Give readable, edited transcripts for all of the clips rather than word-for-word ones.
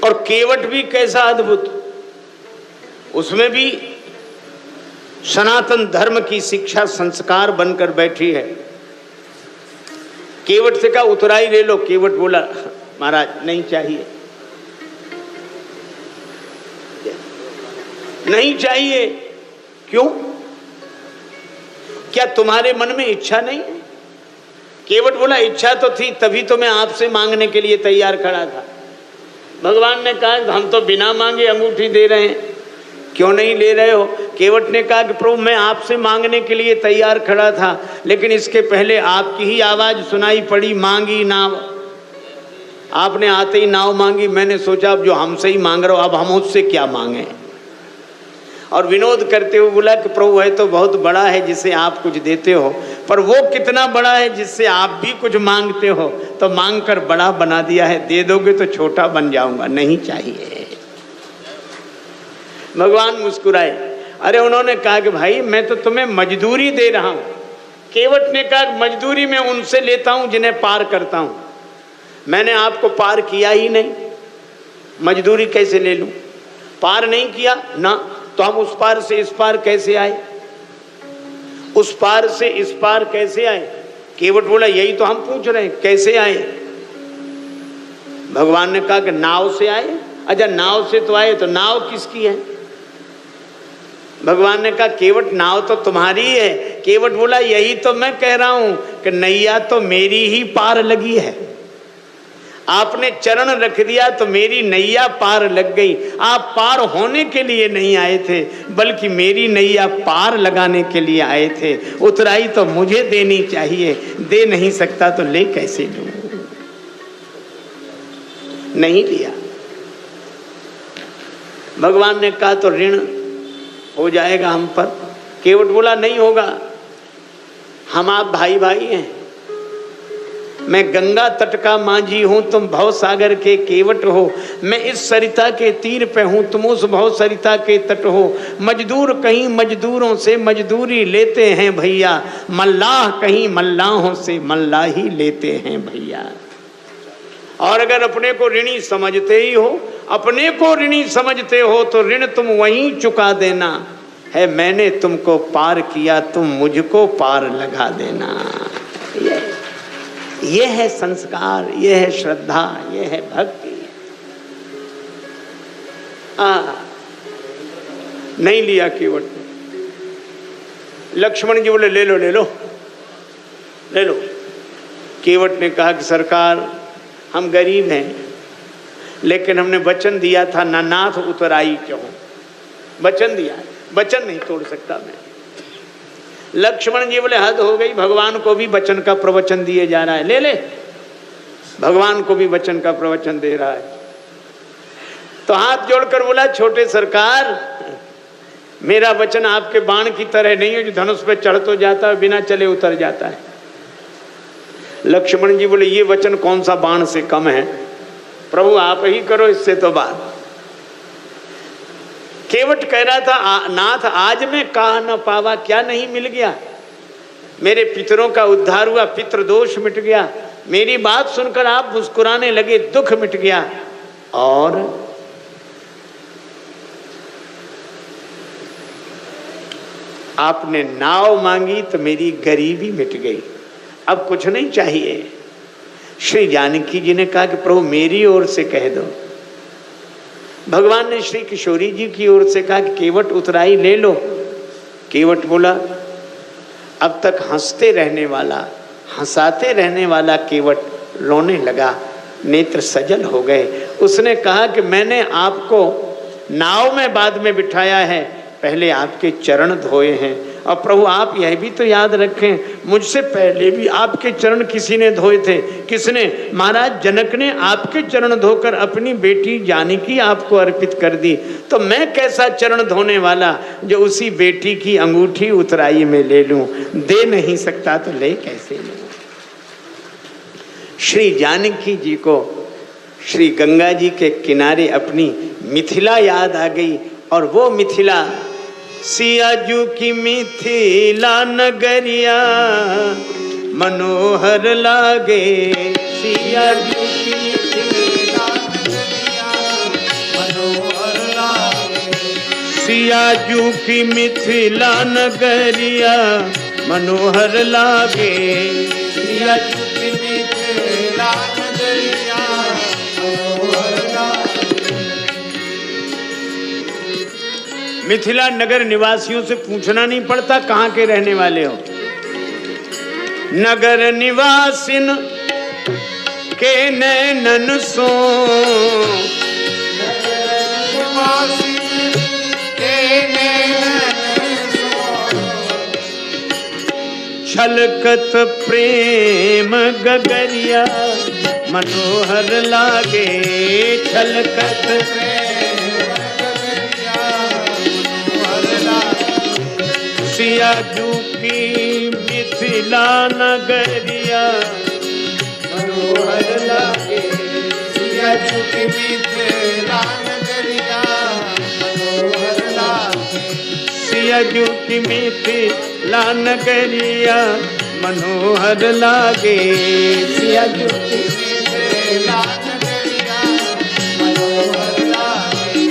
और केवट भी कैसा अद्भुत, उसमें भी सनातन धर्म की शिक्षा संस्कार बनकर बैठी है। केवट से कहा उतराई ले लो, केवट बोला महाराज नहीं चाहिए, नहीं चाहिए। क्यों? क्या तुम्हारे मन में इच्छा नहीं है? केवट बोला इच्छा तो थी, तभी तो मैं आपसे मांगने के लिए तैयार खड़ा था। भगवान ने कहा हम तो बिना मांगे अंगूठी दे रहे हैं, क्यों नहीं ले रहे हो? केवट ने कहा कि प्रभु मैं आपसे मांगने के लिए तैयार खड़ा था, लेकिन इसके पहले आपकी ही आवाज सुनाई पड़ी, मांगी नाव। आपने आते ही नाव मांगी, मैंने सोचा अब जो हमसे ही मांग रहे हो अब हम उससे क्या मांगे। और विनोद करते हुए बोला कि प्रभु है तो बहुत बड़ा है जिसे आप कुछ देते हो, पर वो कितना बड़ा है जिससे आप भी कुछ मांगते हो, तो मांग कर बड़ा बना दिया है, दे दोगे तो छोटा बन जाऊंगा, नहीं चाहिए। भगवान मुस्कुराए। अरे उन्होंने कहा कि भाई मैं तो तुम्हें मजदूरी दे रहा हूं। केवट ने कहा मजदूरी मैं उनसे लेता हूं जिन्हें पार करता हूं, मैंने आपको पार किया ही नहीं, मजदूरी कैसे ले लूं? पार नहीं किया ना, तो हम उस पार से इस पार कैसे आए? उस पार से इस पार कैसे आए? केवट बोला यही तो हम पूछ रहे हैं, कैसे आए? भगवान ने कहा कि नाव से आए। अच्छा नाव से तो आए, तो नाव किसकी है? भगवान ने कहा केवट नाव तो तुम्हारी है। केवट बोला यही तो मैं कह रहा हूं कि नैया तो मेरी ही पार लगी है, आपने चरण रख दिया तो मेरी नैया पार लग गई। आप पार होने के लिए नहीं आए थे, बल्कि मेरी नैया पार लगाने के लिए आए थे। उतराई तो मुझे देनी चाहिए, दे नहीं सकता तो ले कैसे लूं? नहीं लिया। भगवान ने कहा तो ऋण हो जाएगा हम पर। केवट बोला नहीं होगा, हम आप भाई भाई हैं, मैं गंगा तट का माझी हूं, तुम भव सागर के केवट हो। मैं इस सरिता के तीर पे हूं, तुम उस भव सरिता के तट हो। मजदूर कहीं मजदूरों से मजदूरी लेते हैं भैया, मल्लाह कहीं मल्लाहों से मल्लाही लेते हैं भैया। और अगर अपने को ऋणी समझते ही हो, अपने को ऋणी समझते हो, तो ऋण तुम वहीं चुका देना है। मैंने तुमको पार किया, तुम मुझको पार लगा देना। ये है संस्कार, ये है श्रद्धा, ये है भक्ति। नहीं लिया केवट ने। लक्ष्मण जी बोले ले लो ले लो ले लो। केवट ने कहा कि सरकार हम गरीब हैं, लेकिन हमने वचन दिया था ना नाथ उतराई क्यों, वचन दिया, वचन नहीं तोड़ सकता मैं। लक्ष्मण जी बोले हद हो गई, भगवान को भी वचन का प्रवचन दिए जा रहा है, ले ले। भगवान को भी वचन का प्रवचन दे रहा है। तो हाथ जोड़कर बोला छोटे सरकार, मेरा वचन आपके बाण की तरह नहीं है जो धनुष पे चढ़ तो जाता है बिना चले उतर जाता है। लक्ष्मण जी बोले ये वचन कौन सा बाण से कम है, प्रभु आप ही करो इससे तो बात। केवट कह रहा था नाथ आज मैं कहा न पावा, क्या नहीं मिल गया? मेरे पितरों का उद्धार हुआ, पितृ दोष मिट गया, मेरी बात सुनकर आप मुस्कुराने लगे, दुख मिट गया। और आपने नाव मांगी तो मेरी गरीबी मिट गई, अब कुछ नहीं चाहिए। श्री जानकी जी ने कहा कि प्रभु मेरी ओर से कह दो। भगवान ने श्री किशोरी जी की ओर से कहा कि केवट उतराई ले लो। केवट बोला अब तक हंसते रहने वाला, हंसाते रहने वाला केवट रोने लगा, नेत्र सजल हो गए। उसने कहा कि मैंने आपको नाव में बाद में बिठाया है, पहले आपके चरण धोए हैं। और प्रभु आप यह भी तो याद रखें, मुझसे पहले भी आपके चरण किसी ने धोए थे। किसने? महाराज जनक ने आपके चरण धोकर अपनी बेटी जानकी आपको अर्पित कर दी। तो मैं कैसा चरण धोने वाला जो उसी बेटी की अंगूठी उतराई में ले लूं? दे नहीं सकता तो ले कैसे लूं? श्री जानकी जी को श्री गंगा जी के किनारे अपनी मिथिला याद आ गई। और वो मिथिला सियाजू की मिथिला नगरिया मनोहर लागे, सियाजू की मिथिला नगरिया सियाजू की मिथिला नगरिया मनोहर लागे। सियाजू की मिथिला नगरिया मनोहर लागे। मिथिला नगर निवासियों से पूछना नहीं पड़ता कहाँ के रहने वाले हो। नगर निवासिन के नैनन सो, छलकत प्रेम गगरिया मनोहर लागे। छलकत प्रेम गगरिया मनोहर लागे। सियाजू की मिथिला नगरिया मनोहर लागे। सियाजू की मिथिला नगरिया मनोहर लागे। सियाजू की मिथिला नगरिया मनोहर लागे। सियाजू की मिथिला नगरिया मनोहर लागे।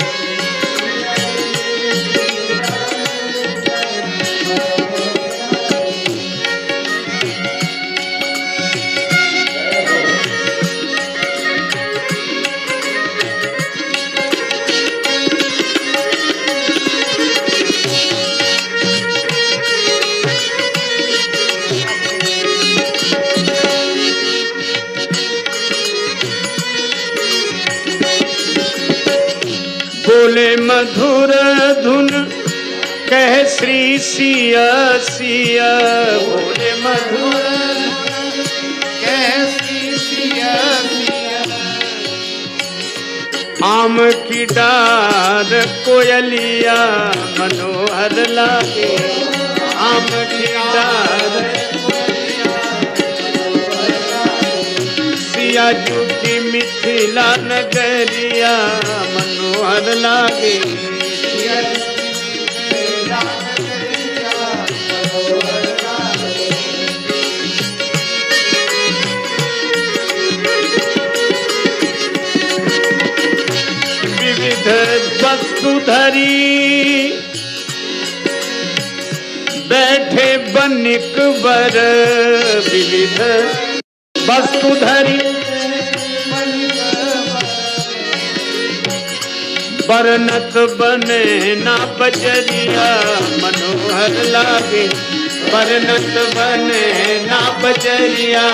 बोले मधुर धुन कह श्री सिया सिया। बोले मधुर धुन कह श्री सिया सिया। आम की डार कोयलिया मनोहर लागे। आम की डार सियाजू की मिथिला नगरिया मनोहर लागे। सियाजू की मिथिला नगरिया मनोहर लागे। विविध वसुधरी बैठे बनिक वर। विविध वसुधरी बरनत बने ना बजरिया मनोहर लागे। बरनत बने ना बजरिया।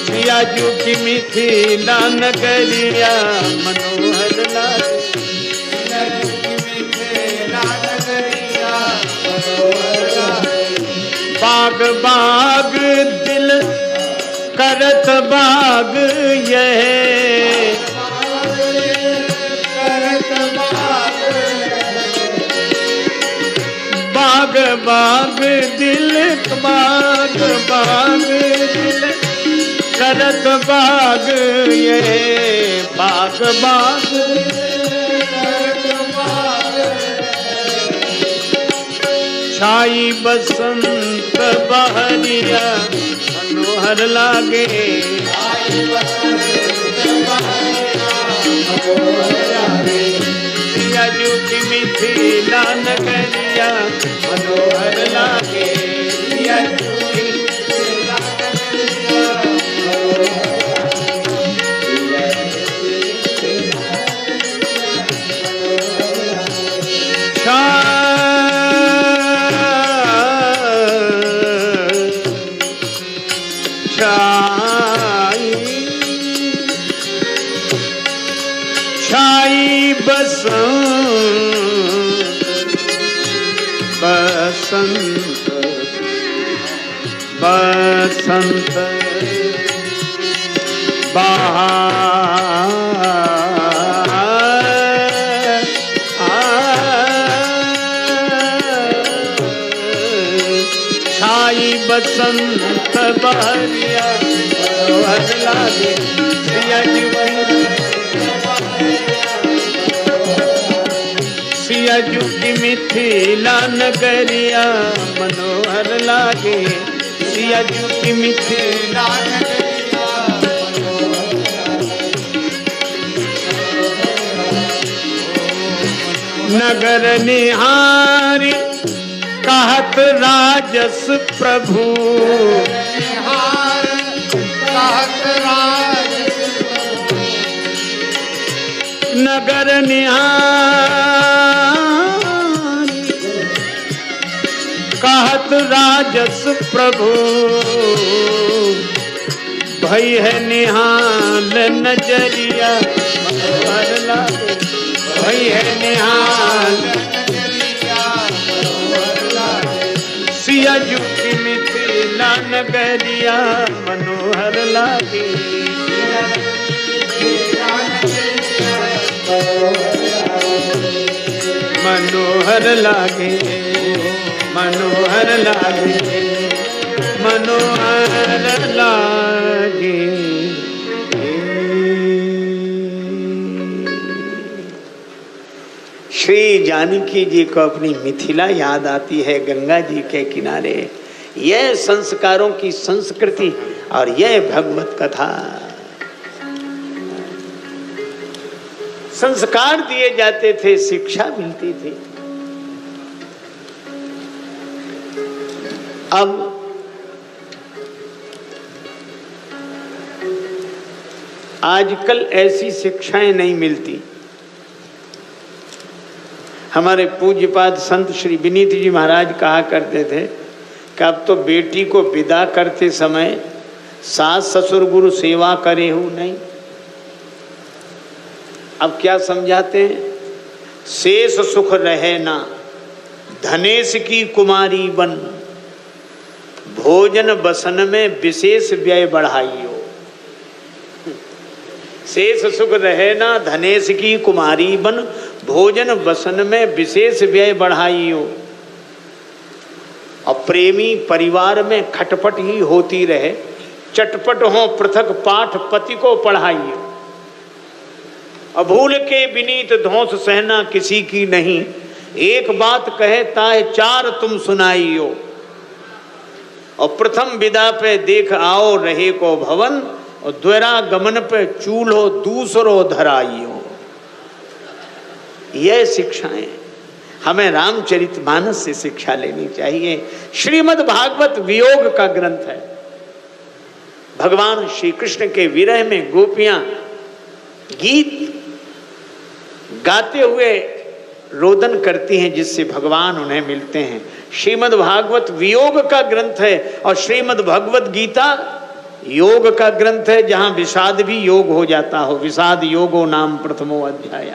सियाजू की मिथिला नगरिया मनोहर लागे। सियाजू की मिथिला नगरिया मनोहर लागे। बाग बाग दिल करत बाग यह। बाग बाग दिल बाग बाग दिल करत बाग ये। बाग बाग करत बाग। छाई बसंत बहरिया मनोहर लागे। छाई बसंत बहरिया मनोहर लागे। सियाजू की मिथिला नगरिया मनोहर लागे। सियाजू की मिथिला नगरिया मनोहर छाई बसंत बसंत बहार छाई बसंत बहरिया मनोहर लागे। सियाजू की मिथिला नगरिया मनोहर लागे। सियाजू की मिथिला नगरिया मनोहर लागे। नगर निहारी कहत राजस प्रभु, निहार कहत राजस प्रभु, नगर निहारी कहत राजस प्रभु, भई है निहाल नजरिया मनोहर लागे, भई है निहाल नजरिया मनोहर लागे, सिया जू की मिथिला नगरिया मनोहर लागे, मनोहर लागे, मनोहर लागे, मनोहर लागे। श्री जानकी जी को अपनी मिथिला याद आती है, गंगा जी के किनारे। यह संस्कारों की संस्कृति और यह भगवत कथा। संस्कार दिए जाते थे, शिक्षा मिलती थी। अब आजकल ऐसी शिक्षाएं नहीं मिलती। हमारे पूज्यपाद संत श्री विनीत जी महाराज कहा करते थे कि अब तो बेटी को विदा करते समय सास ससुर गुरु सेवा करे हूँ नहीं। अब क्या समझाते हैं? शेष सुख रहे ना, धनेश की कुमारी बन, भोजन बसन में विशेष व्यय बढ़ाइयो। शेष सुख रहे ना, धनेश की कुमारी बन, भोजन बसन में विशेष व्यय बढ़ाइयो। और प्रेमी परिवार में खटपट ही होती रहे, चटपट हो पृथक पाठ पति को पढ़ाइयो। अभूल के विनीत ध्वंस सहना किसी की नहीं, एक बात कहता है चार तुम सुनाइयो। और प्रथम विदा पे देख आओ रहे को भवन, और द्वारा गमन पे चूल्हो दूसरो धराइयो। यह शिक्षाएं हमें रामचरितमानस से शिक्षा लेनी चाहिए। श्रीमद् भागवत वियोग का ग्रंथ है। भगवान श्री कृष्ण के विरह में गोपियां गीत गाते हुए रोदन करती हैं, जिससे भगवान उन्हें मिलते हैं। श्रीमद् भागवत वियोग का ग्रंथ है, और श्रीमद् भगवत गीता योग का ग्रंथ है, जहां विषाद भी योग हो जाता हो। विषाद योगो नाम प्रथमो अध्याय।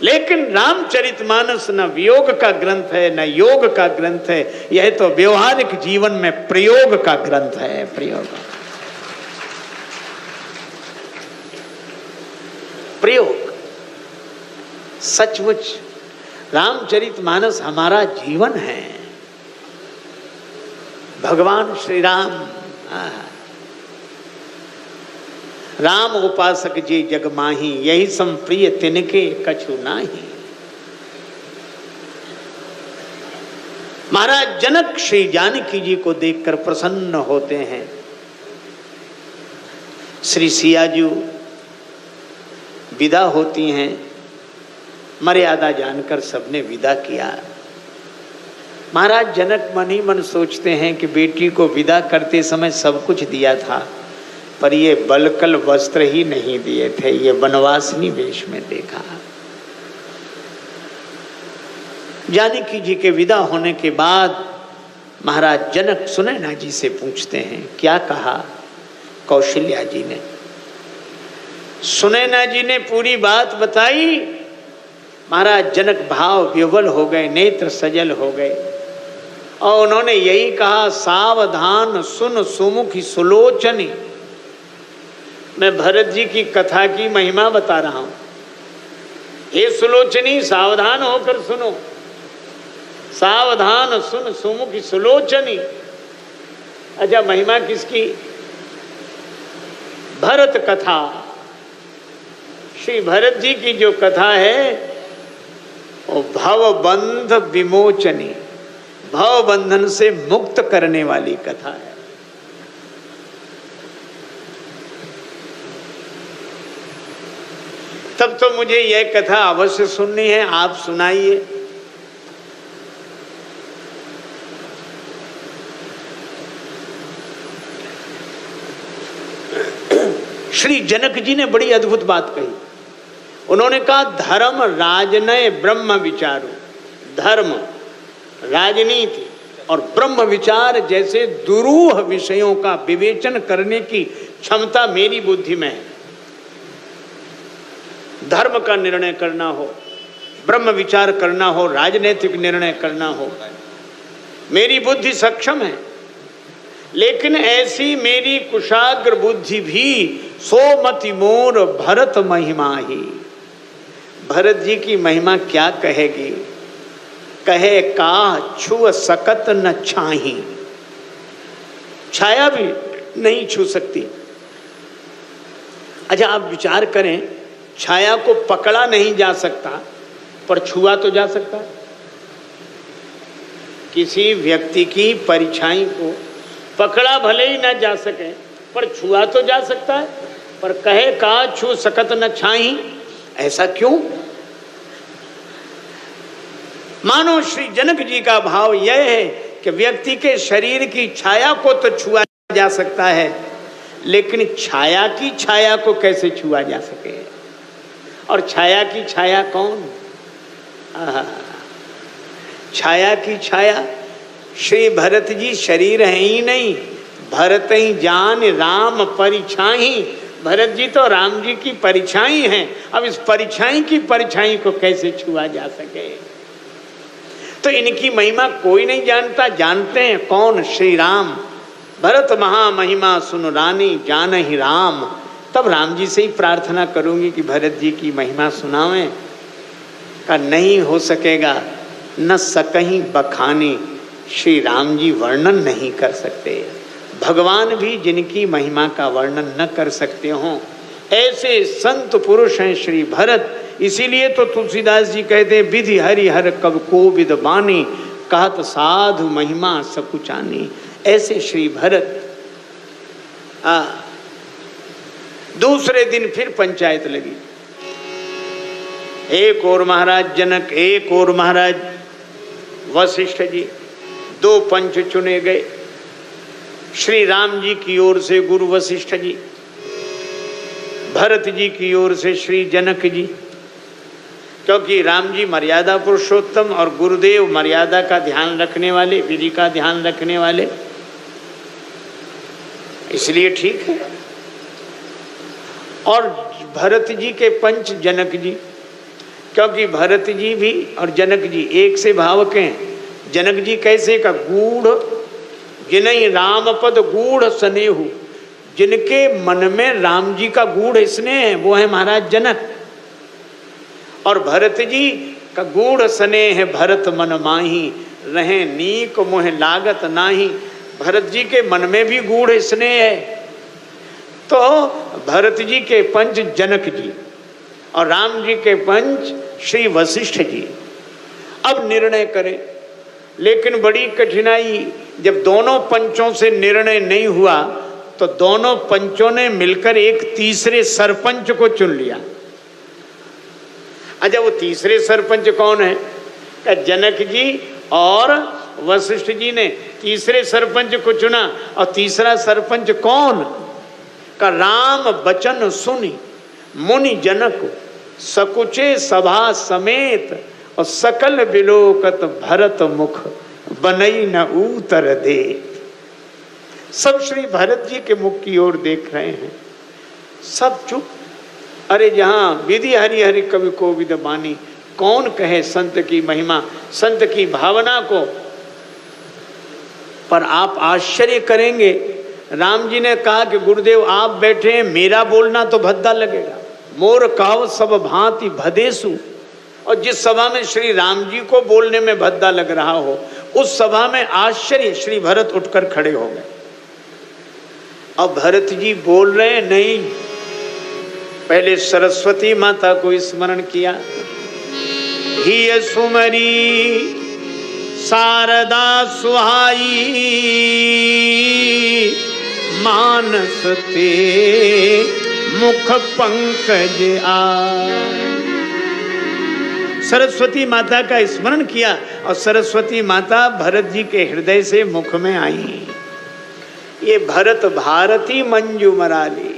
लेकिन रामचरितमानस न वियोग का ग्रंथ है न योग का ग्रंथ है, यह तो व्यवहारिक जीवन में प्रयोग का ग्रंथ है। प्रयोग सचमुच रामचरितमानस हमारा जीवन है। भगवान श्री राम, राम उपासक जे जग माही, यही संप्रिय तिनके कछु नाही। महाराज जनक श्री जानकी जी को देखकर प्रसन्न होते हैं। श्री सियाजू विदा होती हैं, मर्यादा जानकर सबने विदा किया। महाराज जनक मन ही मन सोचते हैं कि बेटी को विदा करते समय सब कुछ दिया था, पर ये बलकल वस्त्र ही नहीं दिए थे, ये वनवासिनी वेश में देखा। जानकी जी के विदा होने के बाद महाराज जनक सुनैना जी से पूछते हैं, क्या कहा कौशल्या जी ने? सुनैना जी ने पूरी बात बताई। महाराज जनक भाव विह्वल हो गए, नेत्र सजल हो गए, और उन्होंने यही कहा, सावधान सुन सुमुखी सुलोचनी। मैं भरत जी की कथा की महिमा बता रहा हूं। हे सुलोचनी, सावधान होकर सुनो। सावधान सुन सुमुखी सुलोचनी। अच्छा, महिमा किसकी? भरत कथा। श्री भरत जी की जो कथा है वो भवबंध विमोचनी, भव बंधन से मुक्त करने वाली कथा है। तब तो मुझे यह कथा अवश्य सुननी है, आप सुनाइए। श्री जनक जी ने बड़ी अद्भुत बात कही। उन्होंने कहा धर्म राजनय ब्रह्म विचारो। धर्म, राजनीति और ब्रह्म विचार जैसे दुरूह विषयों का विवेचन करने की क्षमता मेरी बुद्धि में है। धर्म का निर्णय करना हो, ब्रह्म विचार करना हो, राजनीतिक निर्णय करना हो, मेरी बुद्धि सक्षम है। लेकिन ऐसी मेरी कुशाग्र बुद्धि भी सोमति मोर भरत महिमा ही। भरत जी की महिमा क्या कहेगी? कहे का छुअ सकत न छाही। छाया भी नहीं छू सकती। अच्छा, आप विचार करें, छाया को पकड़ा नहीं जा सकता पर छुआ तो जा सकता है। किसी व्यक्ति की परछाई को पकड़ा भले ही ना जा सके पर छुआ तो जा सकता है। पर कहे का छू सकत न छाई, ऐसा क्यों? मानो श्री जनक जी का भाव यह है कि व्यक्ति के शरीर की छाया को तो छुआ जा सकता है, लेकिन छाया की छाया को कैसे छुआ जा सके? और छाया की छाया कौन? छाया की छाया श्री भरत जी शरीर है ही नहीं। भरत ही जान राम परिछाई। भरत जी तो राम जी की परिछाई हैं। अब इस परिछाई की परिछाई को कैसे छुआ जा सके? तो इनकी महिमा कोई नहीं जानता। जानते हैं कौन? श्री राम। भरत महामहिमा सुन रानी जान ही राम। तब राम जी से ही प्रार्थना करूंगी कि भरत जी की महिमा सुनावें। का नहीं हो सकेगा, न सकहीं बखानी। श्री राम जी वर्णन नहीं कर सकते। भगवान भी जिनकी महिमा का वर्णन न कर सकते हों, ऐसे संत पुरुष हैं श्री भरत। इसीलिए तो तुलसीदास जी कहते हैं विधि हरि हर कब को विद बानी, कहत साधु महिमा सकुचानी। ऐसे श्री भरत। दूसरे दिन फिर पंचायत लगी। एक और महाराज जनक, एक और महाराज वशिष्ठ जी, दो पंच चुने गए। श्री राम जी की ओर से गुरु वशिष्ठ जी, भरत जी की ओर से श्री जनक जी। क्योंकि राम जी मर्यादा पुरुषोत्तम और गुरुदेव मर्यादा का ध्यान रखने वाले, विधि का ध्यान रखने वाले, इसलिए ठीक है। और भरत जी के पंच जनक जी, क्योंकि भरत जी भी और जनक जी एक से भावक हैं। जनक जी कैसे का? गूढ़ जिन्हीं राम पद गूढ़ स्नेहु। जिनके मन में राम जी का गूढ़ स्नेह है वो है महाराज जनक। और भरत जी का गूढ़ स्नेह है भरत मन माही, रहे नीक मोह लागत नाही। भरत जी के मन में भी गूढ़ स्नेह है। तो भरत जी के पंच जनक जी और राम जी के पंच श्री वशिष्ठ जी। अब निर्णय करें, लेकिन बड़ी कठिनाई। जब दोनों पंचों से निर्णय नहीं हुआ तो दोनों पंचों ने मिलकर एक तीसरे सरपंच को चुन लिया। अच्छा, वो तीसरे सरपंच कौन है? का जनक जी और वशिष्ठ जी ने तीसरे सरपंच को चुना। और तीसरा सरपंच कौन? का राम बचन सुनी मुनि जनक सकुचे सभा समेत, और सकल बिलोकत भरत मुख बनई न उतर दे। सब श्री भरत जी के मुख की ओर देख रहे हैं, सब चुप। अरे जहां विधि हरि हरि कवि को विद बानी, कौन कहे संत की महिमा, संत की भावना को। पर आप आश्चर्य करेंगे, राम जी ने कहा कि गुरुदेव आप बैठे हैं, मेरा बोलना तो भद्दा लगेगा। मोर कहाव सब भांति भदेसु। और जिस सभा में श्री राम जी को बोलने में भद्दा लग रहा हो, उस सभा में आश्चर्य श्री भरत उठकर खड़े हो गए। अब भरत जी बोल रहे नहीं, पहले सरस्वती माता को स्मरण किया। ही सुमरी शारदा सुहाई, मानस ते मुख पंकज आए। सरस्वती माता का स्मरण किया और सरस्वती माता भरत जी के हृदय से मुख में आई। ये भरत भारती मंजू मराली,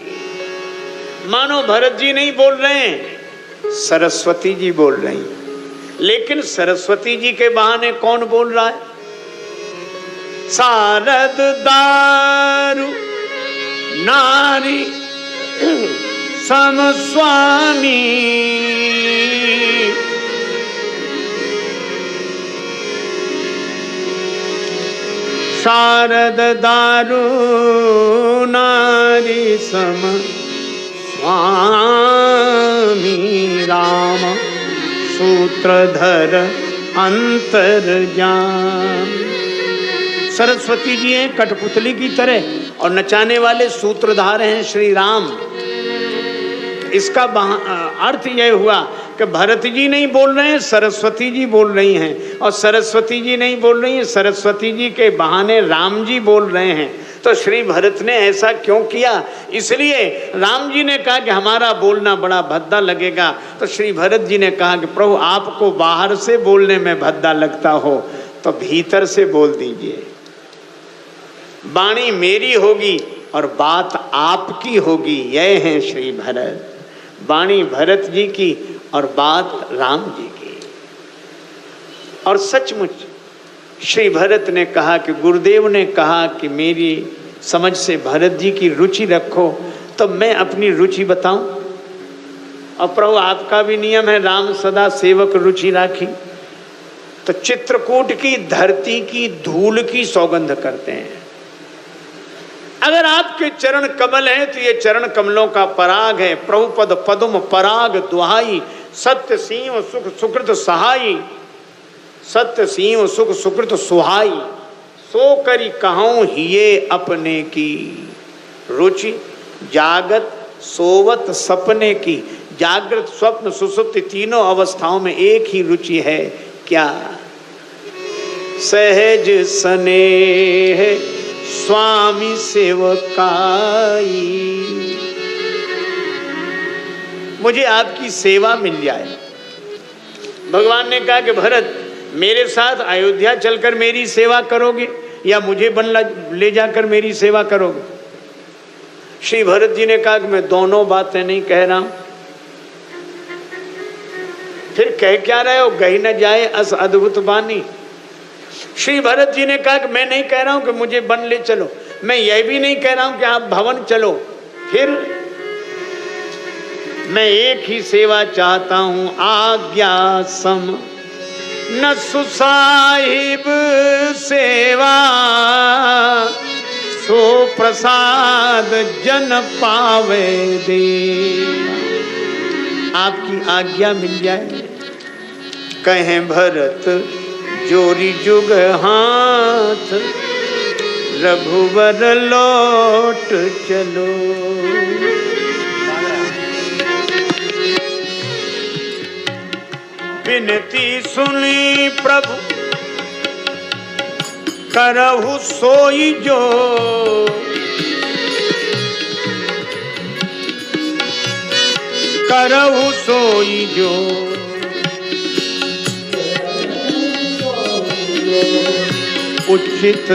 मानो भरत जी नहीं बोल रहे हैं, सरस्वती जी बोल रही हैं। लेकिन सरस्वती जी के बहाने कौन बोल रहा है? शारद दारु नारी सम स्वामी, शारद दारु नारी सम स्वामी, राम सूत्रधर अंतर्यामी। सरस्वती जी हैं कठपुतली की तरह और नचाने वाले सूत्रधार हैं श्री राम। इसका अर्थ यह हुआ कि भरत जी नहीं बोल रहे हैं, सरस्वती जी बोल रही हैं, और सरस्वती जी नहीं बोल रही हैं, सरस्वती जी के बहाने राम जी बोल रहे हैं। तो श्री भरत ने ऐसा क्यों किया? इसलिए राम जी ने कहा कि हमारा बोलना बड़ा भद्दा लगेगा, तो श्री भरत जी ने कहा कि प्रभु आपको बाहर से बोलने में भद्दा लगता हो तो भीतर से बोल दीजिए। वाणी मेरी होगी और बात आपकी होगी, यह है श्री भरत। वाणी भरत जी की और बात राम जी की। और सचमुच श्री भरत ने कहा कि गुरुदेव ने कहा कि मेरी समझ से भरत जी की रुचि रखो, तो मैं अपनी रुचि बताऊं। और प्रभु आपका भी नियम है राम सदा सेवक रुचि राखी, तो चित्रकूट की धरती की धूल की सौगंध करते हैं। अगर आपके चरण कमल हैं तो ये चरण कमलों का पराग है। प्रभु पद पदुम पराग दुहाई, सत्य सीव सुख सुकृत सहाई, सत्य सीव सुख सुकृत सुहाई, सो करी कहूं हिये अपने की रुचि, जागत सोवत सपने की। जागृत स्वप्न सुसुप्ति तीनों अवस्थाओं में एक ही रुचि है, क्या? सहज स्नेह स्वामी सेवकाई, मुझे आपकी सेवा मिल जाए। भगवान ने कहा कि भरत मेरे साथ अयोध्या चलकर मेरी सेवा करोगे या मुझे वन ले जाकर मेरी सेवा करोगे? श्री भरत जी ने कहा कि मैं दोनों बातें नहीं कह रहा हूं। फिर कह क्या रहे हो? गई न जाए अस अद्भुत बानी। श्री भरत जी ने कहा कि मैं नहीं कह रहा हूं कि मुझे वन ले चलो, मैं यह भी नहीं कह रहा हूं कि आप भवन चलो। फिर मैं एक ही सेवा चाहता हूं, आज्ञा सम न सुसाहिब सेवा, सो प्रसाद जन पावे दे। आपकी आज्ञा मिल जाए। कहें भरत जोरी जुग हाथ, रघुवर लौट चलो। विनती सुनी प्रभु करहु सोई जो, करहु सोई जो। उचित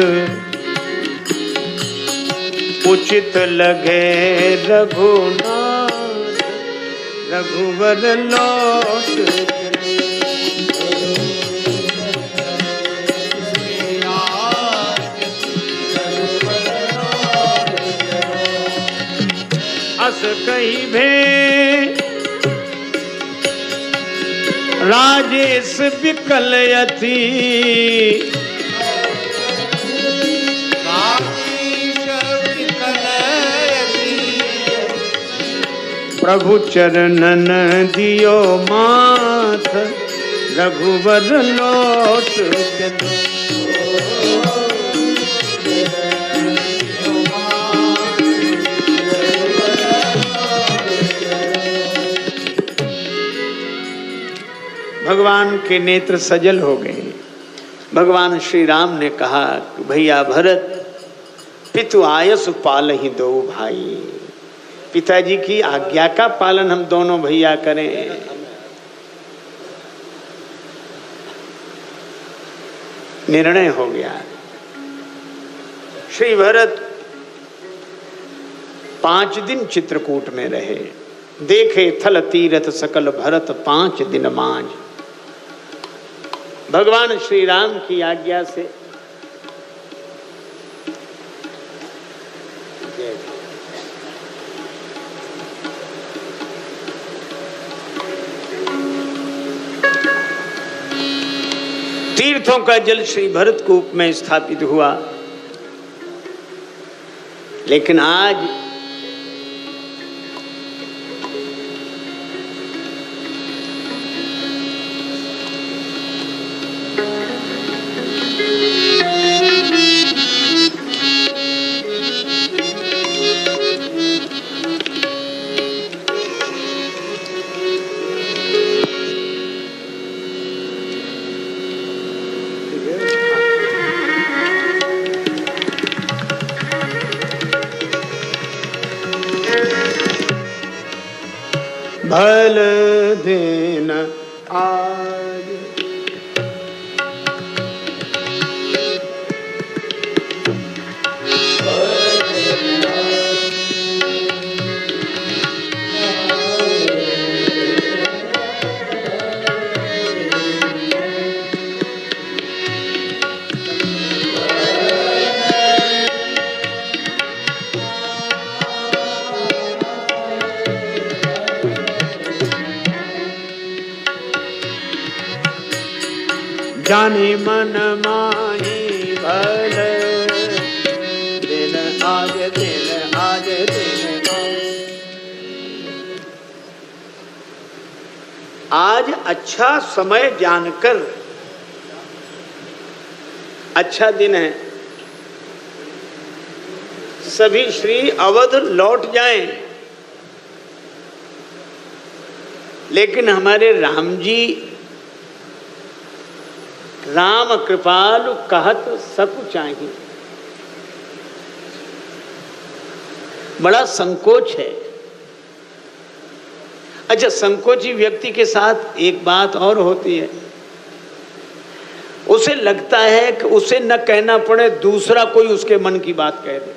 उचित लगे रघुनाथ, रघुवर लौट। अस कही भे राजेश विकलयति, प्रभु चरणन दियो माथ, रघुवर लौट चलो। भगवान के नेत्र सजल हो गए। भगवान श्री राम ने कहा भैया भरत, पितु आयस पाल ही दो भाई। पिताजी की आज्ञा का पालन हम दोनों भैया करें। निर्णय हो गया। श्री भरत 5 दिन चित्रकूट में रहे। देखे थल तीरथ सकल भरत 5 दिन मांझ। भगवान श्री राम की आज्ञा से तीर्थों का जल श्री भरत कूप में स्थापित हुआ। लेकिन आज भल दिन आज जाने मन माही भल दिन आज दिन आज दिन आज अच्छा समय जानकर अच्छा दिन है। सभी श्री अवध लौट जाएं, लेकिन हमारे राम जी राम कृपालु कहत सकु चाहिए। बड़ा संकोच है। अच्छा, संकोची व्यक्ति के साथ एक बात और होती है, उसे लगता है कि उसे न कहना पड़े, दूसरा कोई उसके मन की बात कह दे।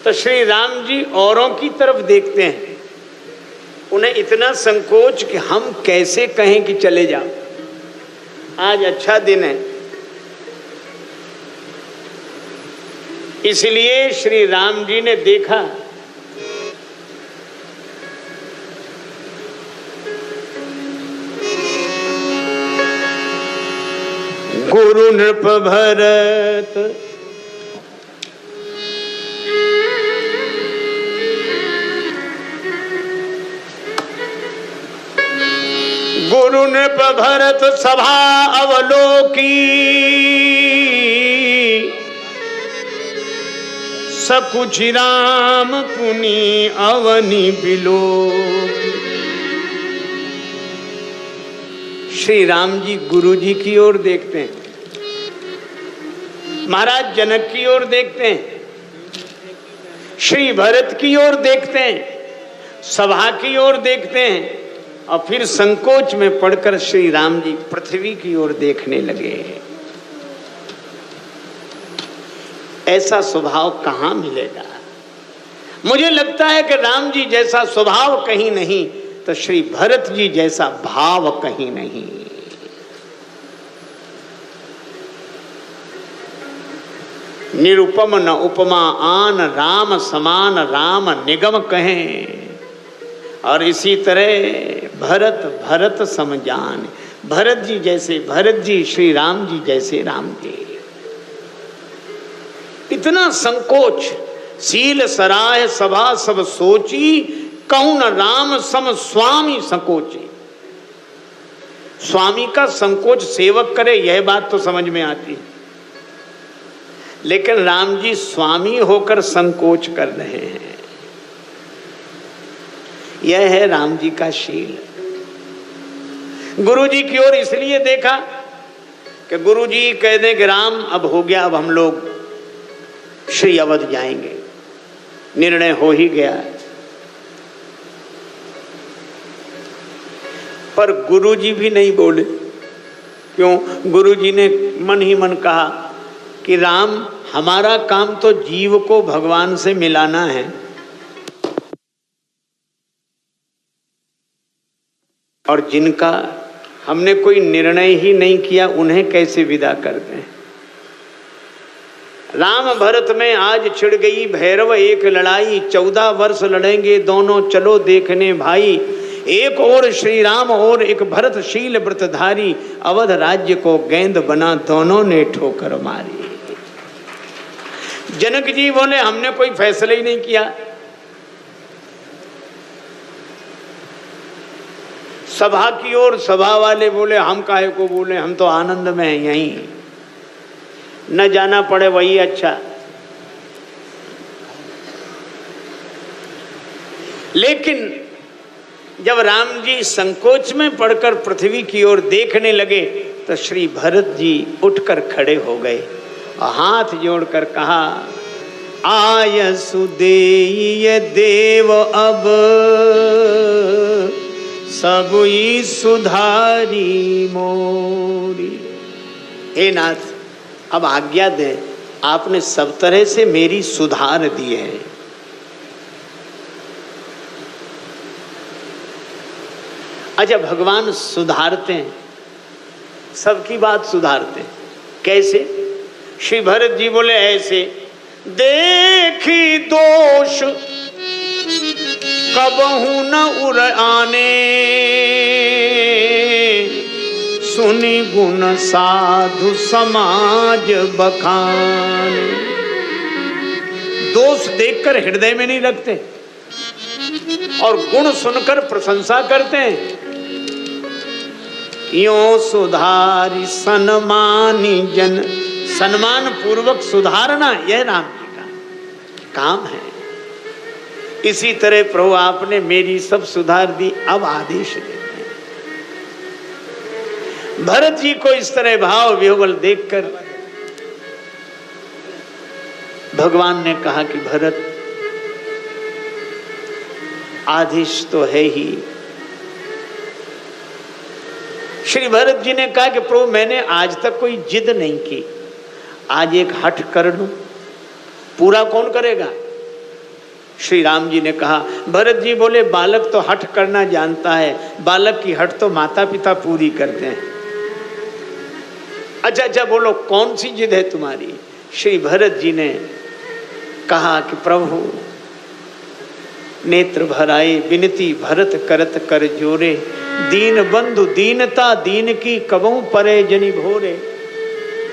तो श्री राम जी औरों की तरफ देखते हैं, उन्हें इतना संकोच कि हम कैसे कहें कि चले जाओ, आज अच्छा दिन है। इसलिए श्री राम जी ने देखा गुरु नृप भरत गुरु नृप भरत सभा अवलोकी सकुचि राम पुनि अवनि बिलो। श्री राम जी गुरु जी की ओर देखते हैं, महाराज जनक की ओर देखते हैं, श्री भरत की ओर देखते हैं, सभा की ओर देखते हैं, और फिर संकोच में पड़कर श्री राम जी पृथ्वी की ओर देखने लगे। ऐसा स्वभाव कहां मिलेगा? मुझे लगता है कि राम जी जैसा स्वभाव कहीं नहीं, तो श्री भरत जी जैसा भाव कहीं नहीं। निरुपम न उपमा आन राम समान राम निगम कहें। और इसी तरह भरत भरत समजान, भरत जी जैसे भरत जी, श्री राम जी जैसे राम जी। इतना संकोच, सील सराय सभा सब सोची, कहूं न राम सम स्वामी संकोची। स्वामी का संकोच सेवक करे, यह बात तो समझ में आती है, लेकिन राम जी स्वामी होकर संकोच कर रहे हैं। यह है राम जी का शील। गुरु जी की ओर इसलिए देखा कि गुरु जी कह दें कि राम अब हो गया, अब हम लोग श्री अवध जाएंगे। निर्णय हो ही गया। पर गुरुजी भी नहीं बोले। क्यों? गुरुजी ने मन ही मन कहा कि राम, हमारा काम तो जीव को भगवान से मिलाना है, और जिनका हमने कोई निर्णय ही नहीं किया उन्हें कैसे विदा कर दें। राम भरत में आज छिड़ गई भैरव एक लड़ाई, 14 वर्ष लड़ेंगे दोनों, चलो देखने भाई। एक और श्री राम और एक भरतशील व्रतधारी, अवध राज्य को गेंद बना दोनों ने ठोकर मारी। जनक जी बोले हमने कोई फैसला ही नहीं किया। सभा की ओर सभा वाले बोले हम काहे को बोले, हम तो आनंद में हैं, यहीं न जाना पड़े वही अच्छा। लेकिन जब राम जी संकोच में पड़कर पृथ्वी की ओर देखने लगे तो श्री भरत जी उठकर खड़े हो गए और हाथ जोड़कर कहा, आय सुदेय देव अब सब ही सुधारी मोरी। हे नाथ, अब आज्ञा दें, आपने सब तरह से मेरी सुधार दी है। अच्छा, भगवान सुधारते हैं, सबकी बात सुधारते हैं। कैसे? श्री भरत जी बोले ऐसे, देखी दोष कबहू न उर आने, सुनी गुण साधु समाज बखान। दोष देखकर हृदय में नहीं रखते और गुण सुनकर प्रशंसा करते हैं। यों सुधारी सन्मानी जन, सम्मान पूर्वक सुधारना यह राम जी का काम है। इसी तरह प्रभु आपने मेरी सब सुधार दी, अब आदेश देते हैं। भरत जी को इस तरह भाव विह्वल देखकर भगवान ने कहा कि भरत, आदेश तो है ही। श्री भरत जी ने कहा कि प्रभु मैंने आज तक कोई जिद नहीं की, आज एक हठ कर लूं, पूरा कौन करेगा? श्री राम जी ने कहा। भरत जी बोले बालक तो हठ करना जानता है, बालक की हठ तो माता पिता पूरी करते हैं। अच्छा बोलो कौन सी जिद है तुम्हारी? श्री भरत जी ने कहा कि प्रभु नेत्र भराए विनती भरत करत कर जोरे, दीन बंधु दीनता दीन की कबहू परे जनि भोरे।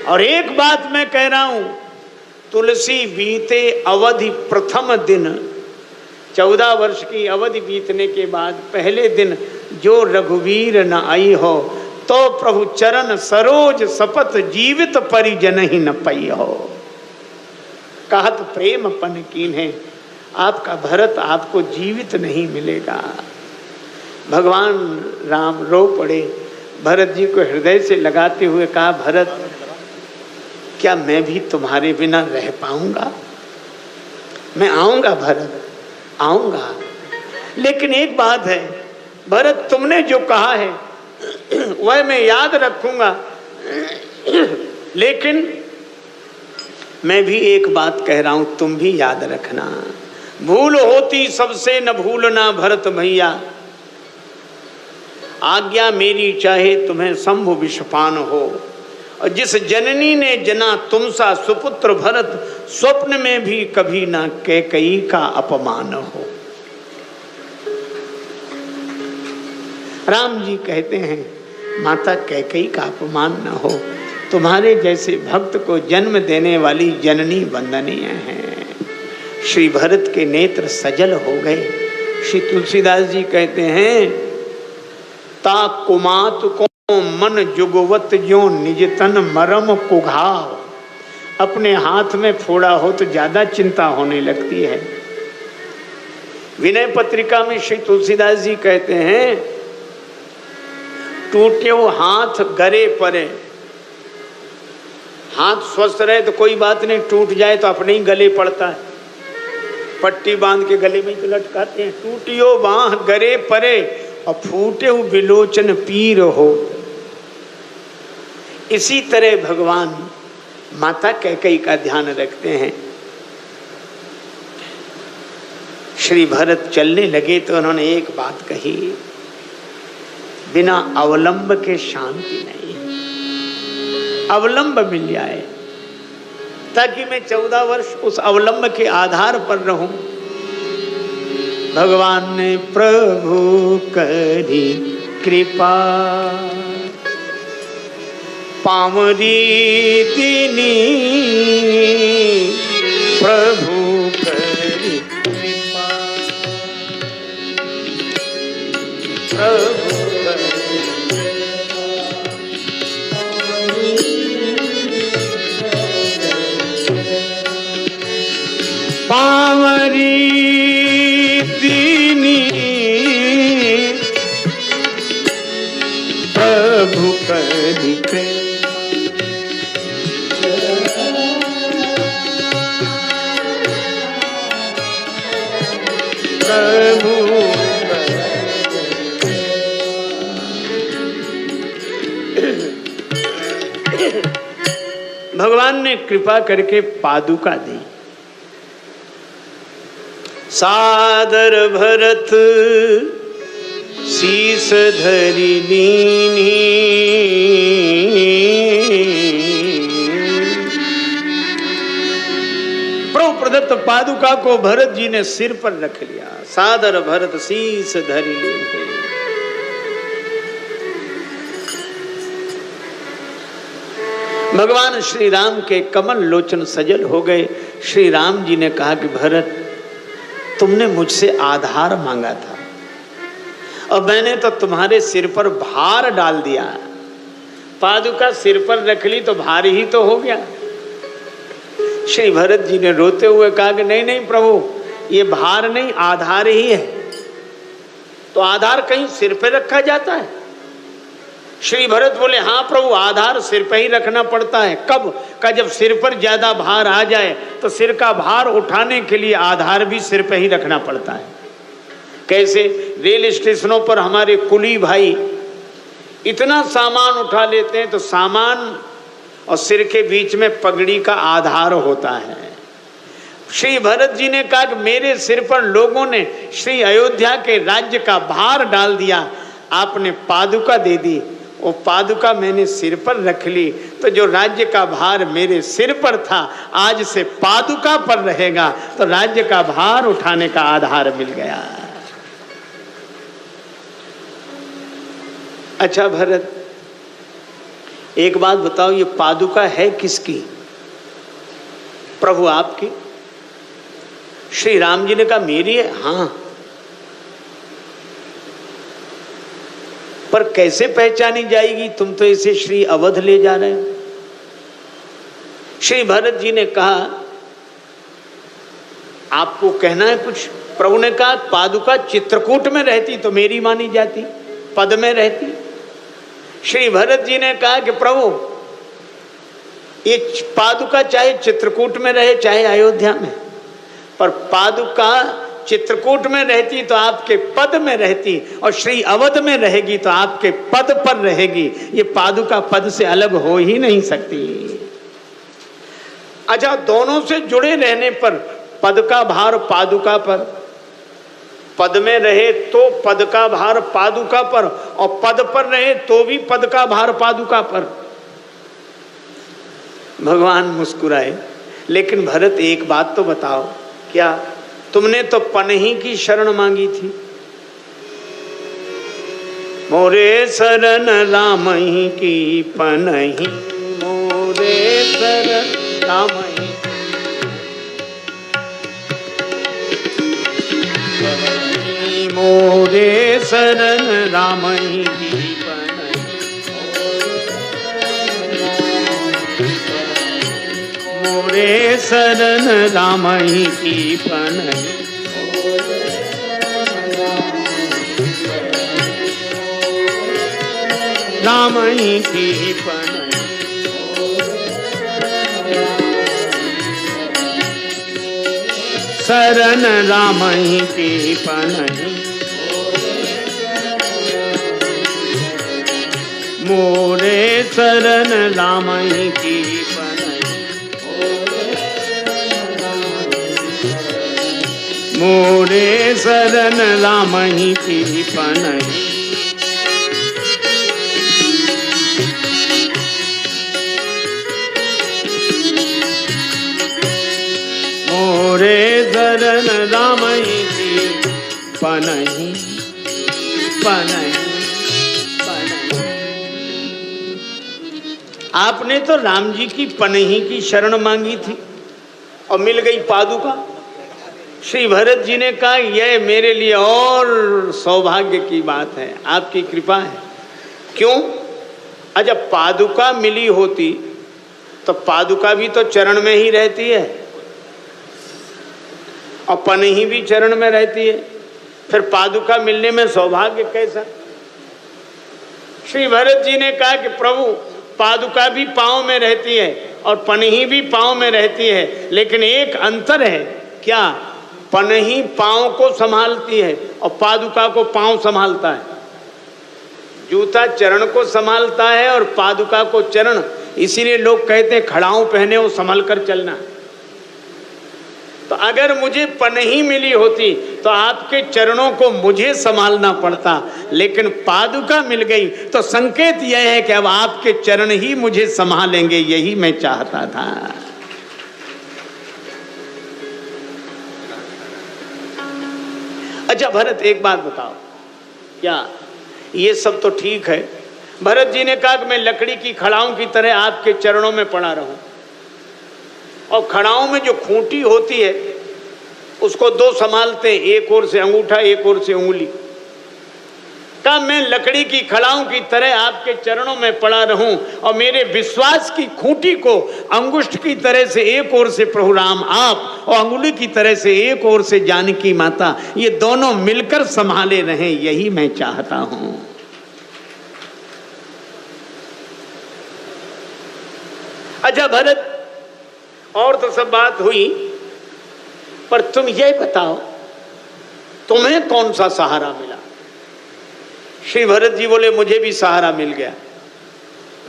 और एक बात मैं कह रहा हूं, तुलसी बीते अवधि प्रथम दिन, 14 वर्ष की अवधि बीतने के बाद पहले दिन जो रघुवीर न आई हो, तो प्रभु चरण सरोज सपत जीवित परिजन ही न पई हो। कहत प्रेम पन कीन है, आपका भरत आपको जीवित नहीं मिलेगा। भगवान राम रो पड़े, भरत जी को हृदय से लगाते हुए कहा, भरत क्या मैं भी तुम्हारे बिना रह पाऊंगा? मैं आऊंगा भरत, आऊंगा, लेकिन एक बात है भरत, तुमने जो कहा है वह मैं याद रखूंगा, लेकिन मैं भी एक बात कह रहा हूं, तुम भी याद रखना। भूल होती सबसे न भूलना भरत भैया, आज्ञा मेरी चाहे तुम्हें शंभु विषपान हो। और जिस जननी ने जना तुम सा सुपुत्र भरत, स्वप्न में भी कभी ना कैकेयी का अपमान हो। राम जी कहते हैं माता कैकेयी का अपमान न हो, तुम्हारे जैसे भक्त को जन्म देने वाली जननी वंदनीय है। श्री भरत के नेत्र सजल हो गए। श्री तुलसीदास जी कहते हैं, ता कुमात को मन जुगवत जो निज तन मरम कुघाव। अपने हाथ में फोड़ा हो तो ज्यादा चिंता होने लगती है। विनय पत्रिका में श्री तुलसीदास जी कहते हैं, टूट्यो हाथ गरे परे। हाथ स्वस्थ रहे तो कोई बात नहीं, टूट जाए तो अपने ही गले पड़ता है। पट्टी बांध के गले में तो लटकाते हैं, टूटियो बाह गरे परे और फूटे विलोचन पीर हो। इसी तरह भगवान माता कैकेयी का ध्यान रखते हैं। श्री भरत चलने लगे तो उन्होंने एक बात कही, बिना अवलंब के शांति नहीं, अवलंब मिल जाए ताकि मैं 14 वर्ष उस अवलंब के आधार पर रहूं। भगवान ने प्रभु करी कृपा, पामरी दीनी प्रभु करी कृपा, प्रभु पामरी दीनी प्रभु करी कृपा, प्रभु भगवान ने कृपा करके पादुका दी। सादर भरत शीस धरि लीनी, प्रभु प्रदत्त पादुका को भरत जी ने सिर पर रख लिया। सादर भरत शीस धरि लीनी। भगवान श्री राम के कमल लोचन सजल हो गए। श्री राम जी ने कहा कि भरत, तुमने मुझसे आधार मांगा था और मैंने तो तुम्हारे सिर पर भार डाल दिया। पादुका सिर पर रख ली तो भार ही तो हो गया। श्री भरत जी ने रोते हुए कहा कि नहीं नहीं प्रभु, ये भार नहीं, आधार ही है। तो आधार कहीं सिर पे रखा जाता है? श्री भरत बोले, हाँ प्रभु, आधार सिर पे ही रखना पड़ता है। कब का? जब सिर पर ज्यादा भार आ जाए तो सिर का भार उठाने के लिए आधार भी सिर पे ही रखना पड़ता है। कैसे? रेल स्टेशनों पर हमारे कुली भाई इतना सामान उठा लेते हैं तो सामान और सिर के बीच में पगड़ी का आधार होता है। श्री भरत जी ने कहा कि मेरे सिर पर लोगों ने श्री अयोध्या के राज्य का भार डाल दिया, आपने पादुका दे दी। वो पादुका मैंने सिर पर रख ली तो जो राज्य का भार मेरे सिर पर था आज से पादुका पर रहेगा, तो राज्य का भार उठाने का आधार मिल गया। अच्छा भरत, एक बात बताओ, ये पादुका है किसकी? प्रभु आपकी। श्री राम जी ने कहा मेरी है। हाँ, पर कैसे पहचानी जाएगी? तुम तो इसे श्री अवध ले जा रहे हो। श्री भरत जी ने कहा आपको कहना है कुछ? प्रभु ने कहा पादुका चित्रकूट में रहती तो मेरी मानी जाती, पद में रहती। श्री भरत जी ने कहा कि प्रभु, ये पादुका चाहे चित्रकूट में रहे चाहे अयोध्या में, पर पादुका चित्रकूट में रहती तो आपके पद में रहती और श्री अवध में रहेगी तो आपके पद पर रहेगी। ये पादुका पद से अलग हो ही नहीं सकती। अच्छा, दोनों से जुड़े रहने पर पद का भार पादुका पर, पद में रहे तो पद का भार पादुका पर, और पद पर रहे तो भी पद का भार पादुका पर। भगवान मुस्कुराए, लेकिन भरत एक बात तो बताओ, क्या तुमने तो पनही की शरण मांगी थी? मोरे शरण राम ही की पनही, मोरे शरण राम ही, मोरे शरण राम ही की पनही, मोरे शरण राम ही की पनही, राम ही की पनही। शरण राम ही की पनहि, मोरे शरण राम ही की पनहि, मोरे शरण राम ही की पनहि। मोरे शरण राम ही की पनहि, पनहि, पनहि। आपने तो राम जी की पनहि की शरण मांगी थी और मिल गई पादुका। श्री भरत जी ने कहा यह मेरे लिए और सौभाग्य की बात है, आपकी कृपा है। क्यों? अच्छा, पादुका मिली होती तो पादुका भी तो चरण में ही रहती है और पनहि भी चरण में रहती है, फिर पादुका मिलने में सौभाग्य कैसा? श्री भरत जी ने कहा कि प्रभु पादुका भी पांव में रहती है और पनहि भी पांव में रहती है, लेकिन एक अंतर है। क्या? पनहि पांव को संभालती है और पादुका को पांव संभालता है। जूता चरण को संभालता है और पादुका को चरण। इसीलिए लोग कहते हैं खड़ाऊं पहने वो संभल कर चलना। तो अगर मुझे पनहि मिली होती तो आपके चरणों को मुझे संभालना पड़ता, लेकिन पादुका मिल गई तो संकेत यह है कि अब आपके चरण ही मुझे संभालेंगे। यही मैं चाहता था। अच्छा भरत, एक बात बताओ, क्या ये सब तो ठीक है? भरत जी ने कहा कि मैं लकड़ी की खड़ाऊं की तरह आपके चरणों में पड़ा रहूं, और खड़ाऊं में जो खूंटी होती है उसको दो संभालते हैं, एक ओर से अंगूठा एक ओर से उंगली। कहा मैं लकड़ी की खड़ाऊं की तरह आपके चरणों में पड़ा रहूं और मेरे विश्वास की खूंटी को अंगुष्ठ की तरह से एक ओर से प्रभु राम आप और अंगुली की तरह से एक ओर से जानकी माता, ये दोनों मिलकर संभाले रहें। यही मैं चाहता हूं। अच्छा भरत, और तो सब बात हुई, पर तुम ये बताओ तुम्हें कौन सा सहारा मिला? श्री भरत जी बोले मुझे भी सहारा मिल गया।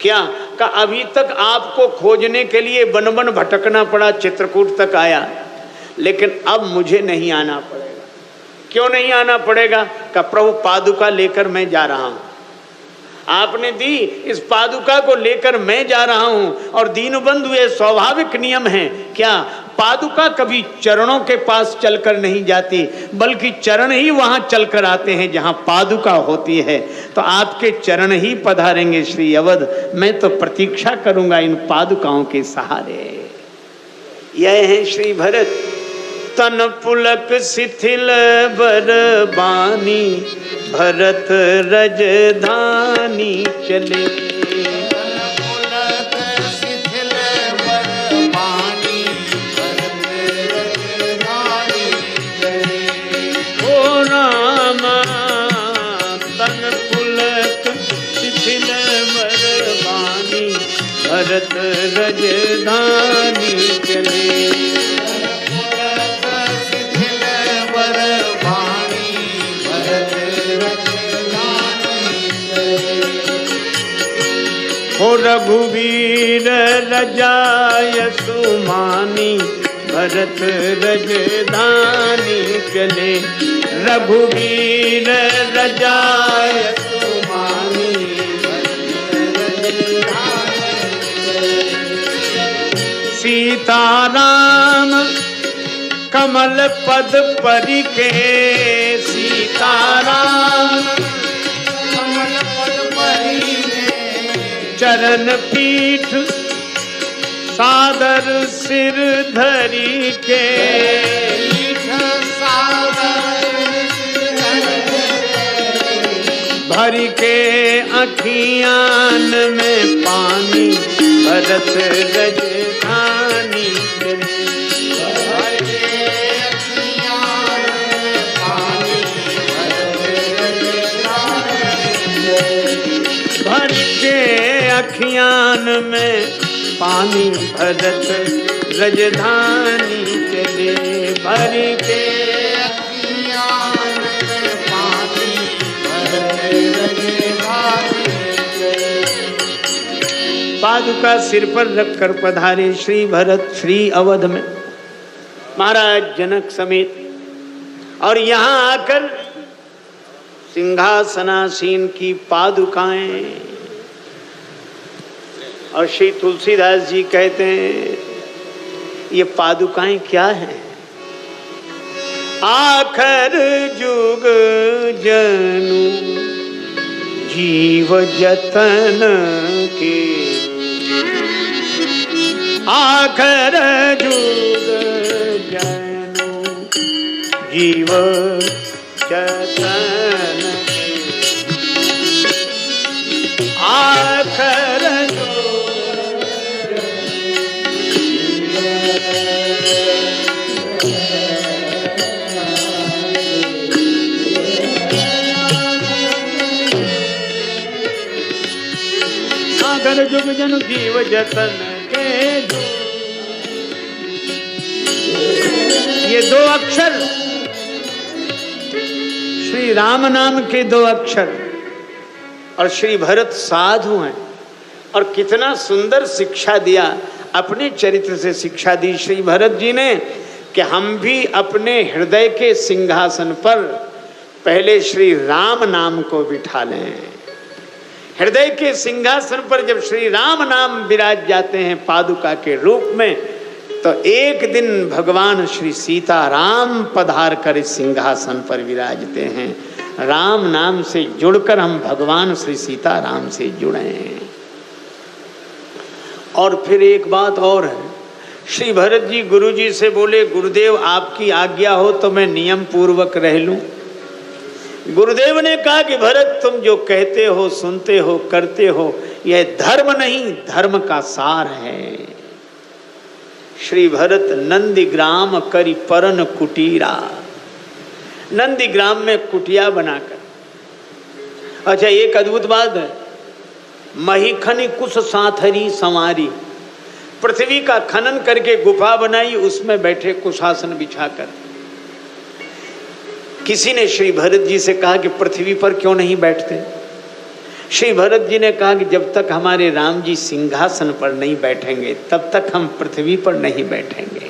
क्या? का अभी तक आपको खोजने के लिए वन वन भटकना पड़ा, चित्रकूट तक आया, लेकिन अब मुझे नहीं आना पड़ेगा। क्यों नहीं आना पड़ेगा? का प्रभु पादुका लेकर मैं जा रहा हूं। आपने दी, इस पादुका को लेकर मैं जा रहा हूं। और दीनबंधु ये स्वाभाविक नियम है। क्या? पादुका कभी चरणों के पास चलकर नहीं जाती, बल्कि चरण ही वहां चलकर आते हैं जहां पादुका होती है। तो आपके चरण ही पधारेंगे श्री अवध। मैं तो प्रतीक्षा करूंगा इन पादुकाओं के सहारे। यह है श्री भरत। तन पुलक शिथिल बरबानी, भरत रजधानी चले। भरत रजधानी चले। हो रघुवीर रजाय सुमानी, भरत रजधानी चले। रघुवीर रजाय सुमानी, सीताराम कमल पद परिके। सीताराम कमल पद परिके, चरण पीठ सादर सिर धरी के। भर के अखियान में पानी, भरत रजधानी चले। भर के अखियान में पानी, भरत रजधानी। भर के अखियान में पानी, भरत रजधानी चले भर के अज्ञान में पानी भरे रजधानी चले। पादुका सिर पर रखकर पधारे श्री भरत श्री अवध में महाराज जनक समेत, और यहाँ आकर सिंहासनासीन की पादुकाएं। और श्री तुलसीदास जी कहते हैं ये पादुकाएं क्या हैं? आखर जुग जनु जीव जतन के, आखर जुग जनु जीव जतन के, आखर जुग जन जीव जतन के। ये दो अक्षर श्री राम नाम के दो अक्षर, और श्री भरत साधु हैं। और कितना सुंदर शिक्षा दिया, अपने चरित्र से शिक्षा दी श्री भरत जी ने कि हम भी अपने हृदय के सिंहासन पर पहले श्री राम नाम को बिठा लें। हृदय के सिंहासन पर जब श्री राम नाम विराज जाते हैं पादुका के रूप में, तो एक दिन भगवान श्री सीताराम पधार कर इस सिंहासन पर विराजते हैं। राम नाम से जुड़कर हम भगवान श्री सीताराम से जुड़े हैं। और फिर एक बात और है, श्री भरत जी गुरु जी से बोले गुरुदेव आपकी आज्ञा हो तो मैं नियम पूर्वक रह लूं। गुरुदेव ने कहा कि भरत तुम जो कहते हो, सुनते हो, करते हो, यह धर्म नहीं धर्म का सार है। श्री भरत नंदीग्राम करी परन कुटीरा, नंदीग्राम में कुटिया बनाकर। अच्छा एक अद्भुत बात है, महीखनी कुश साथरी संवारी, पृथ्वी का खनन करके गुफा बनाई, उसमें बैठे कुशासन बिछाकर। किसी ने श्री भरत जी से कहा कि पृथ्वी पर क्यों नहीं बैठते? श्री भरत जी ने कहा कि जब तक हमारे राम जी सिंहासन पर नहीं बैठेंगे तब तक हम पृथ्वी पर नहीं बैठेंगे।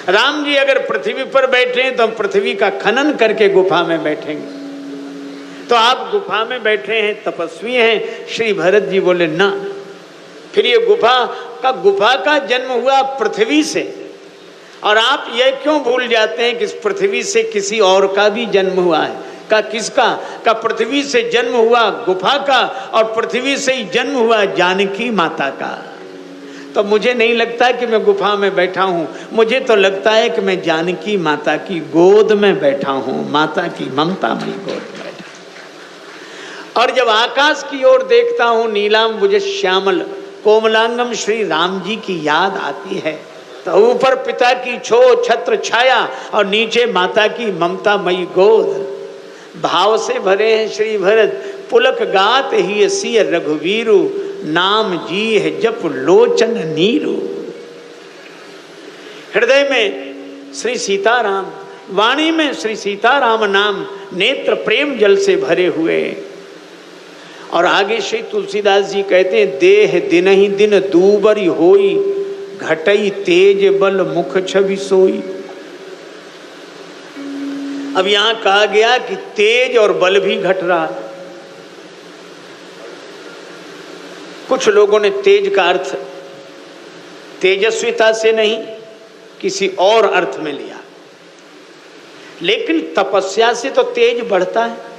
राम जी अगर पृथ्वी पर बैठे तो हम पृथ्वी का खनन करके गुफा में बैठेंगे। तो आप गुफा में बैठे हैं, तपस्वी हैं। श्री भरत जी बोले ना, फिर ये गुफा का जन्म हुआ पृथ्वी से, और आप ये क्यों भूल जाते हैं कि इस पृथ्वी से किसी और का भी जन्म हुआ है? का किसका? का पृथ्वी से जन्म हुआ गुफा का, और पृथ्वी से ही जन्म हुआ जानकी माता का। तो मुझे नहीं लगता कि मैं गुफा में बैठा हूँ, मुझे तो लगता है कि मैं जानकी माता की गोद में बैठा हूँ, माता की ममता में गोद में बैठा। और जब आकाश की ओर देखता हूँ, नीलाम्बुज श्यामल कोमलांगम श्री राम जी की याद आती है, तो ऊपर पिता की छत्र छाया और नीचे माता की ममतामयी गोद। भाव से भरे हैं श्री भरत, पुलक गात ही सिय रघुवीरु, नाम जी है जप लोचन नीरू। हृदय में श्री सीताराम, वाणी में श्री सीताराम नाम, नेत्र प्रेम जल से भरे हुए। और आगे श्री तुलसीदास जी कहते हैं, देह दिन ही दिन दूबरी होई, घटई तेज बल मुख छवि सोई। अब यहां कहा गया कि तेज और बल भी घट रहा। कुछ लोगों ने तेज का अर्थ तेजस्विता से नहीं किसी और अर्थ में लिया, लेकिन तपस्या से तो तेज बढ़ता है।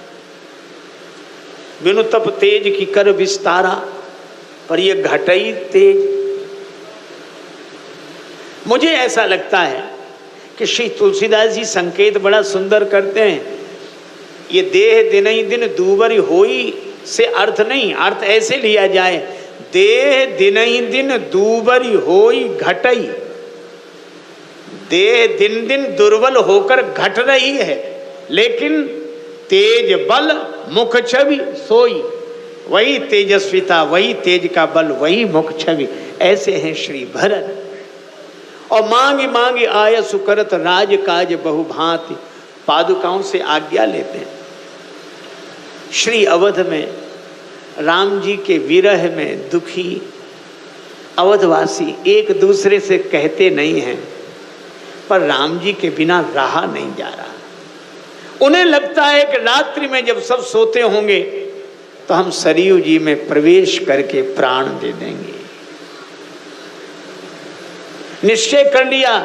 बिनु तप तेज की कर विस्तारा, पर ये घटई तेज। मुझे ऐसा लगता है कि श्री तुलसीदास जी संकेत बड़ा सुंदर करते हैं। ये देह दिन ही दिन दूबरी होई से अर्थ नहीं, अर्थ ऐसे लिया जाए, देह दिन ही दिन दूबरी होई घटई। देह दिन दिन दुर्बल होकर घट रही है, लेकिन तेज बल मुख छवि सोई। वही तेजस्विता, वही तेज का बल, वही मुख छवि। ऐसे हैं श्री भरत। और मांगी मांगी आय सुकरत राज काज बहुभांति, पादुकाओं से आज्ञा लेते हैं। श्री अवध में राम जी के विरह में दुखी अवधवासी एक दूसरे से कहते नहीं हैं, पर राम जी के बिना रहा नहीं जा रहा। उन्हें लगता है कि रात्रि में जब सब सोते होंगे तो हम सरयू जी में प्रवेश करके प्राण दे देंगे। निश्चय कर लिया,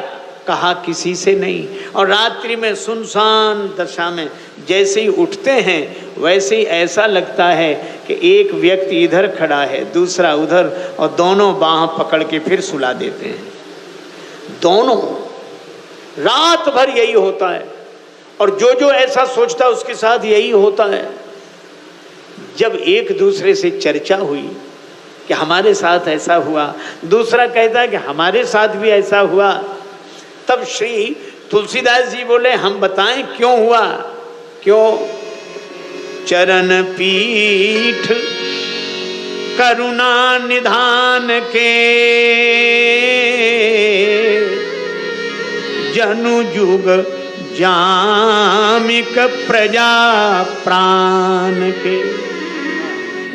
कहा किसी से नहीं। और रात्रि में सुनसान दशा में जैसे ही उठते हैं वैसे ही ऐसा लगता है कि एक व्यक्ति इधर खड़ा है, दूसरा उधर, और दोनों बाह पकड़ के फिर सुला देते हैं। दोनों रात भर यही होता है, और जो जो ऐसा सोचता है उसके साथ यही होता है। जब एक दूसरे से चर्चा हुई कि हमारे साथ ऐसा हुआ, दूसरा कहता है कि हमारे साथ भी ऐसा हुआ, तब श्री तुलसीदास जी बोले हम बताएं क्यों हुआ। क्यों? चरण पीठ करुणा निधान के, जनु जुग जामिक प्रजा प्राण के।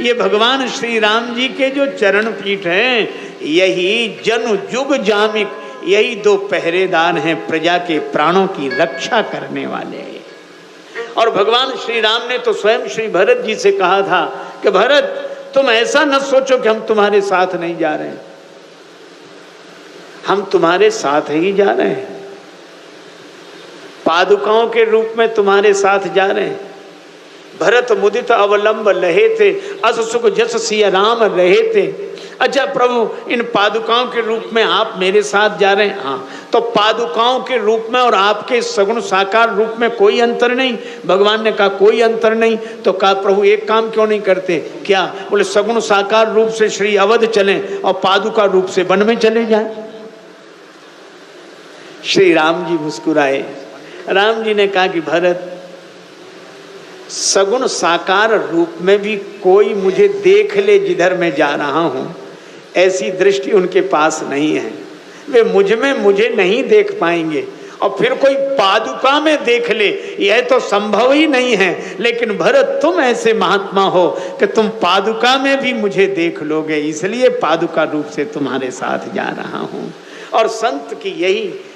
ये भगवान श्री राम जी के जो चरण पीठ हैं, यही जनु जुग जामिक, यही दो पहरेदार हैं प्रजा के प्राणों की रक्षा करने वाले। और भगवान श्री राम ने तो स्वयं श्री भरत जी से कहा था कि भरत तुम ऐसा न सोचो कि हम तुम्हारे साथ नहीं जा रहे हैं, हम तुम्हारे साथ ही जा रहे हैं, पादुकाओं के रूप में तुम्हारे साथ जा रहे हैं। भरत मुदित अवलंब लहे थे, अस सुख जस सिया राम रहे थे। अच्छा प्रभु, इन पादुकाओं के रूप में आप मेरे साथ जा रहे हैं? हाँ, तो पादुकाओं के रूप में और आपके सगुण साकार रूप में कोई अंतर नहीं। भगवान ने कहा कोई अंतर नहीं। तो कहा प्रभु एक काम क्यों नहीं करते? क्या? बोले सगुण साकार रूप से श्री अवध चलें और पादुका रूप से वन में चले जाएं। श्री राम जी मुस्कुराए। राम जी ने कहा कि भरत, सगुण साकार रूप में भी कोई मुझे देख ले जिधर मैं जा रहा हूं, ऐसी दृष्टि उनके पास नहीं है। वे मुझ में मुझे नहीं देख पाएंगे, और फिर कोई पादुका में देख ले, यह तो संभव ही नहीं है। लेकिन भरत, तुम ऐसे महात्मा हो कि तुम पादुका में भी मुझे देख लोगे, इसलिए पादुका रूप से तुम्हारे साथ जा रहा हूं। और संत की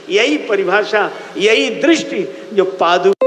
यही परिभाषा, यही दृष्टि जो पादुका